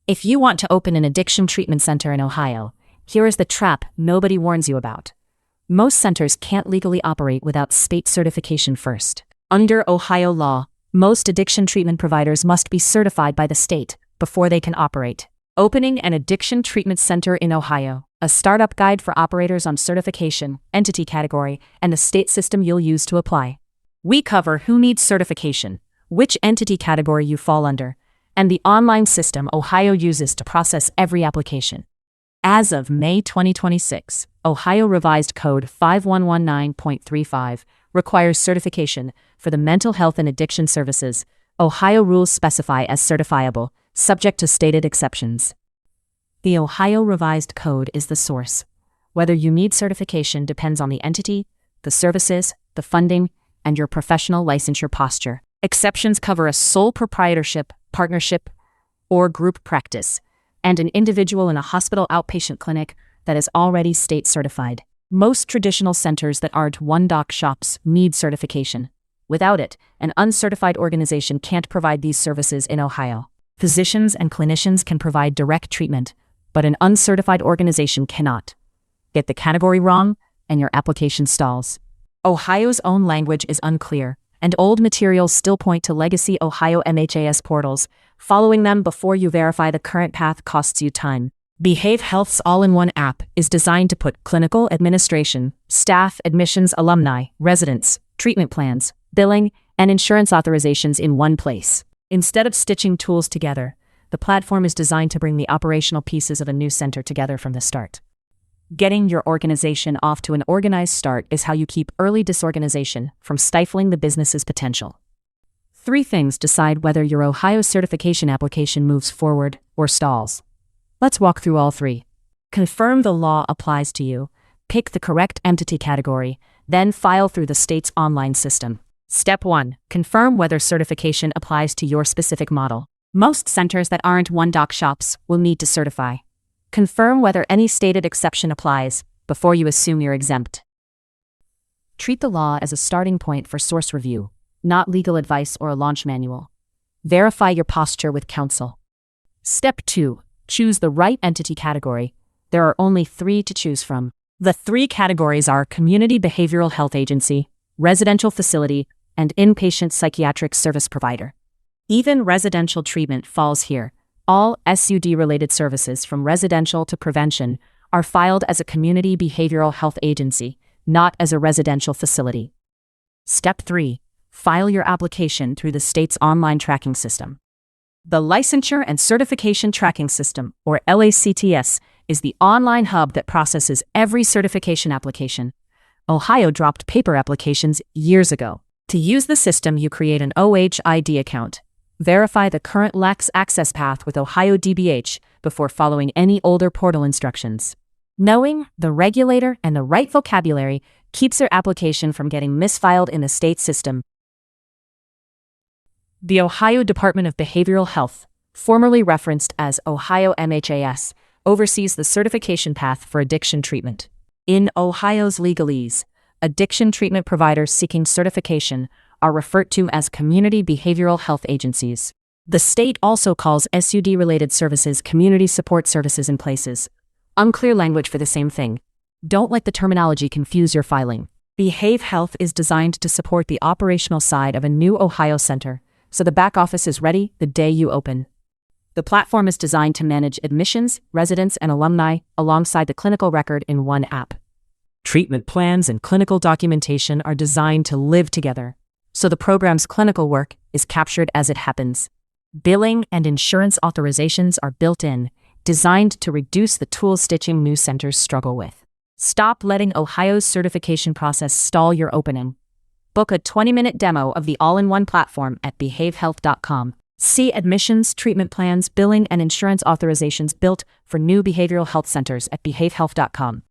If you want to open an addiction treatment center in Ohio, here is the trap nobody warns you about. Most centers can't legally operate without state certification first. Under Ohio law, most addiction treatment providers must be certified by the state before they can operate. Opening an addiction treatment center in Ohio, a startup guide for operators on certification, entity category, and the state system you'll use to apply. We cover who needs certification, which entity category you fall under, and the online system Ohio uses to process every application. As of May 2026, Ohio Revised Code 5119.35 requires certification for the mental health and addiction services. Ohio rules specify as certifiable, subject to stated exceptions. The Ohio Revised Code is the source. Whether you need certification depends on the entity, the services, the funding, and your professional licensure posture. Exceptions cover a sole proprietorship, partnership, or group practice, and an individual in a hospital outpatient clinic that is already state certified. Most traditional centers that aren't one-doc shops need certification. Without it, an uncertified organization can't provide these services in Ohio. Physicians and clinicians can provide direct treatment, but an uncertified organization cannot. Get the category wrong, and your application stalls. Ohio's own language is unclear, and old materials still point to legacy Ohio MHAS portals. Following them before you verify the current path costs you time. Behave Health's all-in-one app is designed to put clinical administration, staff, admissions, alumni, residents, treatment plans, billing, and insurance authorizations in one place. Instead of stitching tools together, the platform is designed to bring the operational pieces of a new center together from the start. Getting your organization off to an organized start is how you keep early disorganization from stifling the business's potential. 3 things decide whether your Ohio certification application moves forward or stalls. Let's walk through all 3. Confirm the law applies to you, pick the correct entity category, then file through the state's online system. Step 1. Confirm whether certification applies to your specific model. Most centers that aren't one-doc shops will need to certify. Confirm whether any stated exception applies before you assume you're exempt. Treat the law as a starting point for source review, not legal advice or a launch manual. Verify your posture with counsel. Step 2. Choose the right entity category. There are only 3 to choose from. The 3 categories are Community Behavioral Health Agency, Residential Facility, and Inpatient Psychiatric Service Provider. Even residential treatment falls here. All SUD-related services from residential to prevention are filed as a Community Behavioral Health Agency, not as a residential facility. Step 3. File your application through the state's online tracking system. The Licensure and Certification Tracking System, or LACTS, is the online hub that processes every certification application. Ohio dropped paper applications years ago. To use the system, you create an OHID account. Verify the current LACTS access path with Ohio DBH before following any older portal instructions. Knowing the regulator and the right vocabulary keeps your application from getting misfiled in the state system. The Ohio Department of Behavioral Health, formerly referenced as Ohio MHAS, oversees the certification path for addiction treatment. In Ohio's legalese, addiction treatment providers seeking certification are referred to as Community Behavioral Health Agencies. The state also calls SUD-related services Community Support Services in places. Unclear language for the same thing. Don't let the terminology confuse your filing. Behave Health is designed to support the operational side of a new Ohio center, so the back office is ready the day you open. The platform is designed to manage admissions, residents, and alumni alongside the clinical record in one app. Treatment plans and clinical documentation are designed to live together, so the program's clinical work is captured as it happens. Billing and insurance authorizations are built in, designed to reduce the tool stitching new centers struggle with. Stop letting Ohio's certification process stall your opening. Book a 20-minute demo of the all-in-one platform at behavehealth.com. See admissions, treatment plans, billing, and insurance authorizations built for new behavioral health centers at behavehealth.com.